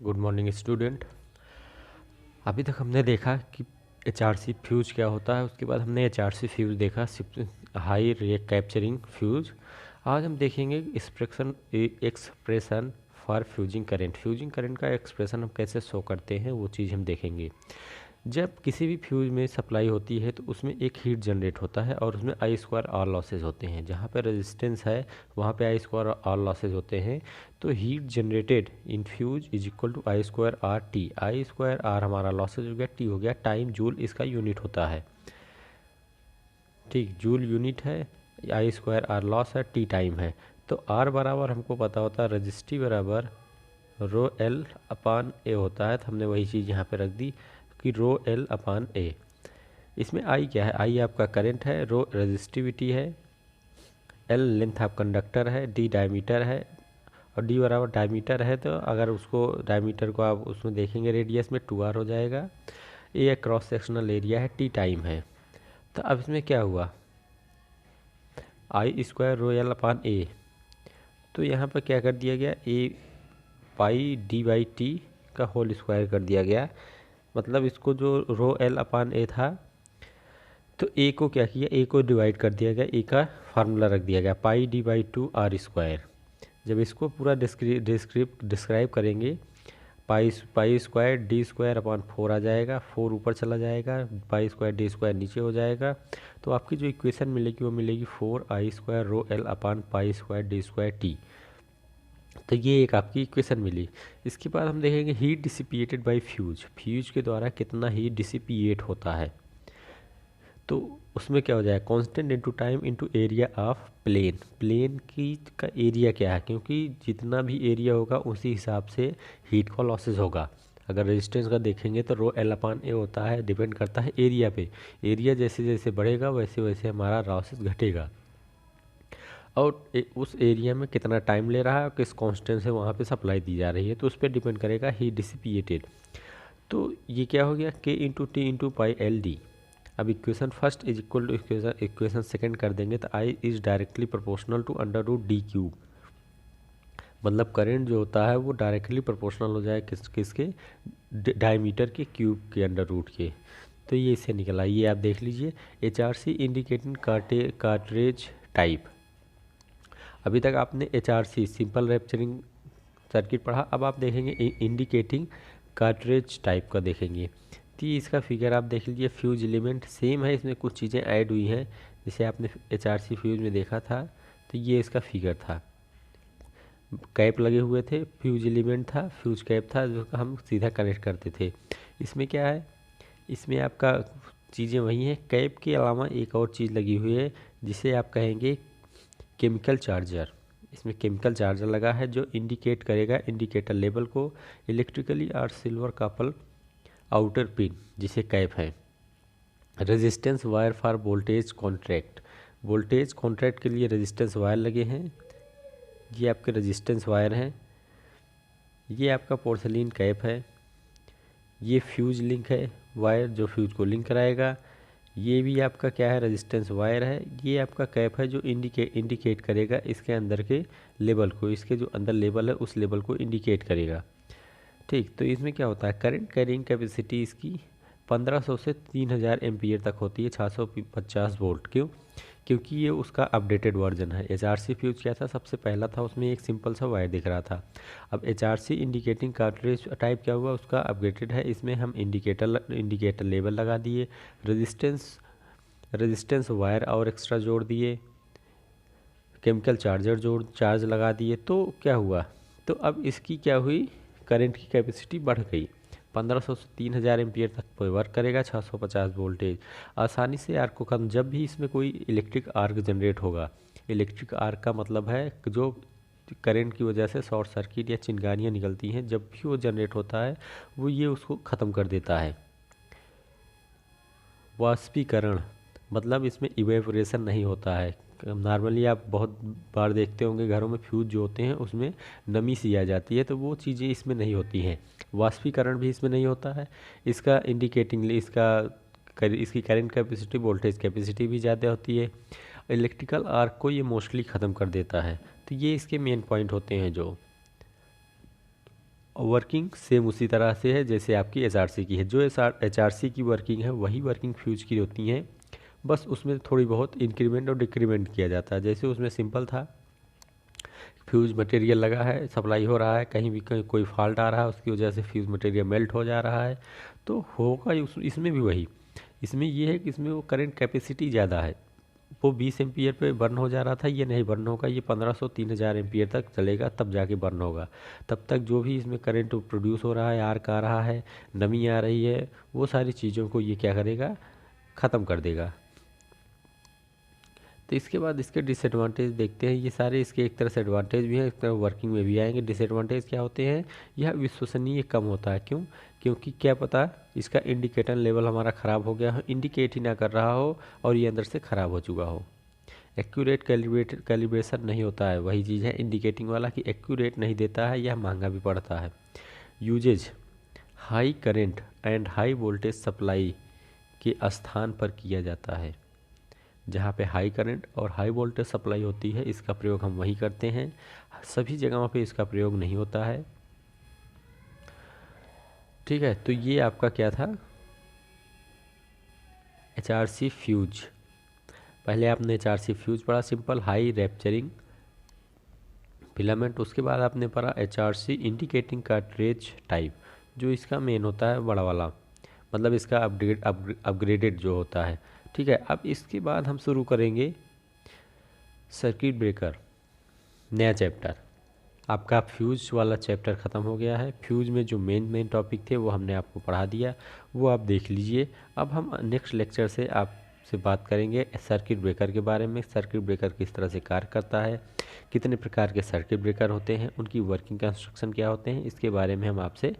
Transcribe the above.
Good morning student. अभी तक हमने देखा कि HRC फ्यूज क्या होता है, उसके बाद हमने HRC फ्यूज देखा, हाई रेट कैप्चरिंग फ्यूज। आज हम देखेंगे एक्सप्रेशन फॉर फ्यूजिंग करंट का एक्सप्रेशन हम कैसे शो करते हैं, वो चीज़ हम देखेंगे। जब किसी भी फ्यूज में सप्लाई होती है तो उसमें एक हीट जनरेट होता है और उसमें आई स्क्वायर आर लॉसेज होते हैं। जहाँ पे रेजिस्टेंस है वहाँ पे आई स्क्वायर आर लॉसेज होते हैं। तो heat generated in fuse is equal to I square R T. I square R हमारा लॉसेज हो गया, टी हो गया टाइम, जूल इसका यूनिट होता है। ठीक, जूल यूनिट है, आई स्क्वायर आर लॉस है, टी टाइम है। तो आर बराबर हमको पता होता है रजिस्टिव बराबर रो एल अपान ए होता है। तो हमने वही चीज़ यहाँ पे रख दी कि रो एल अपान ए। इसमें आई क्या है? आई आपका करंट है, रो रेजिस्टिविटी है, एल लेंथ ऑफ कंडक्टर है, डी डायमीटर है और डी बराबर डायमीटर है। तो अगर उसको डायमीटर को आप उसमें देखेंगे रेडियस में 2r हो जाएगा। ए क्रॉस सेक्शनल एरिया है, टी टाइम है। तो अब इसमें क्या हुआ? आई स्क्वायर रो एल अपान ए। तो यहाँ पर क्या कर दिया गया? ए पाई डी बाई टी का होल स्क्वायर कर दिया गया। मतलब इसको जो रो एल अपान ए था, तो ए को क्या किया? ए को डिवाइड कर दिया गया, ए का फार्मूला रख दिया गया पाई डी बाई 2 आर स्क्वायर। जब इसको पूरा डिस्क्राइब करेंगे, पाई स्क्वायर डी स्क्वायर अपॉन 4 आ जाएगा, 4 ऊपर चला जाएगा, पाई स्क्वायर डी स्क्वायर नीचे हो जाएगा। तो आपकी जो इक्वेशन मिलेगी वो मिलेगी 4 I square rho l upon pi square d square t. तो ये एक आपकी इक्वेशन मिली। इसके बाद हम देखेंगे हीट डिसिपिएटेड बाय फ्यूज के द्वारा कितना हीट डिसिपिएट होता है। तो उसमें क्या हो जाएगा? Constant into time into area of plane की का एरिया क्या है, क्योंकि जितना भी एरिया होगा उसी हिसाब से हीट का लॉसेस होगा। अगर रेजिस्टेंस का देखेंगे तो रो एल अपान ए होता है, डिपेंड करता है एरिया पे। एरिया जैसे जैसे बढ़ेगा वैसे वैसे हमारा लॉसेस घटेगा। और उस एरिया में कितना टाइम ले रहा है और किस कांस्टेंट से वहाँ पे सप्लाई दी जा रही है, तो उस पर डिपेंड करेगा हीट डिसिपिएटेड। तो ये क्या हो गया? K into t into pi l d. अब equation first is equal to equation second कर देंगे तो I is directly proportional to under root d cube. मतलब करंट जो होता है वो डायरेक्टली प्रोपोर्शनल हो जाए किसके? डायमीटर के क्यूब के अंडर रूट के। तो ये इससे निकला, ये आप देख लीजिए। HRC indicating cartridge type. अभी तक आपने HRC सिंपल रैप्चरिंग सर्किट पढ़ा, अब आप देखेंगे इंडिकेटिंग कार्ट्रेज टाइप का देखेंगे। तो इसका फिगर आप देख लीजिए। फ्यूज एलिमेंट सेम है, इसमें कुछ चीज़ें ऐड हुई हैं जैसे आपने HRC फ्यूज में देखा था। तो ये इसका फिगर था, कैप लगे हुए थे, फ्यूज एलिमेंट था, फ्यूज कैप था जो हम सीधा कनेक्ट करते थे। इसमें क्या है? इसमें आपका चीज़ें वही हैं, कैप के अलावा एक और चीज़ लगी हुई है जिसे आप कहेंगे केमिकल चार्जर। इसमें केमिकल चार्जर लगा है जो इंडिकेट करेगा इंडिकेटर लेवल को इलेक्ट्रिकली और सिल्वर कपल आउटर पिन जिसे कैप है। Resistance wire for voltage contract के लिए रेजिस्टेंस वायर लगे हैं। ये आपके रेजिस्टेंस वायर हैं। ये आपका पोर्सलिन कैप है। ये फ्यूज लिंक है, वायर जो फ्यूज को लिंक कराएगा। ये भी आपका क्या है? रेजिस्टेंस वायर है। ये आपका कैप है जो इंडिकेट करेगा इसके अंदर के लेवल को, इसके जो अंदर लेवल है उस लेवल को इंडिकेट करेगा। ठीक, तो इसमें क्या होता है? करंट कैरिंग कैपेसिटी इसकी 1500 से 3000 एम्पियर तक होती है, 650 वोल्ट। क्यों? क्योंकि ये उसका अपडेटेड वर्जन है। HRC फ्यूज क्या था? सबसे पहला था, उसमें एक सिंपल सा वायर दिख रहा था। अब HRC इंडिकेटिंग कार्ट्रेज टाइप क्या हुआ? उसका अपडेटेड है। इसमें हम इंडिकेटर लेवल लगा दिए, रेजिस्टेंस वायर और एक्स्ट्रा जोड़ दिए, केमिकल चार्ज लगा दिए। तो क्या हुआ? तो अब इसकी क्या हुई? करंट की कैपेसिटी बढ़ गई, 1500 से 3000 एम्पियर तक वर्क करेगा, 650 वोल्टेज आसानी से आर्क को खत्म। जब भी इसमें कोई इलेक्ट्रिक आर्क जनरेट होगा, इलेक्ट्रिक आर्क का मतलब है जो करंट की वजह से शॉर्ट सर्किट या चिंगारियाँ निकलती हैं, जब भी वो जनरेट होता है वो ये उसको ख़त्म कर देता है। वाष्पीकरण मतलब इसमें इवेपोरेशन नहीं होता है। नॉर्मली आप बहुत बार देखते होंगे घरों में फ्यूज जो होते हैं उसमें नमी सी आ जाती है, तो वो चीज़ें इसमें नहीं होती हैं। वाष्पीकरण भी इसमें नहीं होता है। इसका इसकी करंट कैपेसिटी, वोल्टेज कैपेसिटी भी ज़्यादा होती है। इलेक्ट्रिकल आर्क को ये मोस्टली ख़त्म कर देता है। तो ये इसके मेन पॉइंट होते हैं जो वर्किंग सेम उसी तरह से है जैसे आपकी HRC की है। जो HRC की वर्किंग है वही वर्किंग फ्यूज की होती हैं, बस उसमें थोड़ी बहुत इंक्रीमेंट और डिक्रीमेंट किया जाता है। जैसे उसमें सिंपल था, फ्यूज़ मटेरियल लगा है, सप्लाई हो रहा है, कहीं भी कहीं कोई फॉल्ट आ रहा है, उसकी वजह से फ्यूज़ मटेरियल मेल्ट हो जा रहा है, तो होगा इसमें भी वही। इसमें ये है कि इसमें वो करंट कैपेसिटी ज़्यादा है, वो 20 एम्पियर पे बर्न हो जा रहा था, ये नहीं बर्न होगा, ये 1500-3000 एम्पियर तक चलेगा तब जाके बर्न होगा। तब तक जो भी इसमें करंट प्रोड्यूस हो रहा है, आर्क आ रहा है, नमी आ रही है, वो सारी चीज़ों को ये क्या करेगा, ख़त्म कर देगा। तो इसके बाद इसके डिसएडवांटेज देखते हैं। ये सारे इसके एक तरह से एडवांटेज भी हैं, एक तरह वर्किंग में भी आएंगे। डिसएडवांटेज क्या होते हैं, यह विश्वसनीय कम होता है। क्यों? क्योंकि क्या पता इसका इंडिकेटर लेवल हमारा ख़राब हो गया हो, इंडिकेट ही ना कर रहा हो और ये अंदर से ख़राब हो चुका हो। एक्यूरेट कैलिब्रेशन नहीं होता है, वही चीज़ है इंडिकेटिंग वाला कि एक्यूरेट नहीं देता है, यह महंगा भी पड़ता है। Uses high current and high voltage supply के स्थान पर किया जाता है। जहाँ पे हाई करंट और हाई वोल्टेज सप्लाई होती है इसका प्रयोग हम वहीं करते हैं, सभी जगहों पे इसका प्रयोग नहीं होता है। ठीक है, तो ये आपका क्या था, HRC फ्यूज। पहले आपने HRC फ्यूज पढ़ा, सिंपल हाई रैप्चरिंग फिलामेंट। उसके बाद आपने पढ़ा HRC इंडिकेटिंग कार्ट्रिज टाइप, जो इसका मेन होता है बड़ा वाला, मतलब इसका अपग्रेडेड जो होता है। ठीक है, अब इसके बाद हम शुरू करेंगे सर्किट ब्रेकर, नया चैप्टर। आपका फ्यूज वाला चैप्टर ख़त्म हो गया है। फ्यूज में जो मेन टॉपिक थे वो हमने आपको पढ़ा दिया, वो आप देख लीजिए। अब हम नेक्स्ट लेक्चर से आपसे बात करेंगे सर्किट ब्रेकर के बारे में। सर्किट ब्रेकर किस तरह से कार्य करता है, कितने प्रकार के सर्किट ब्रेकर होते हैं, उनकी वर्किंग कंस्ट्रक्शन क्या होते हैं, इसके बारे में हम आपसे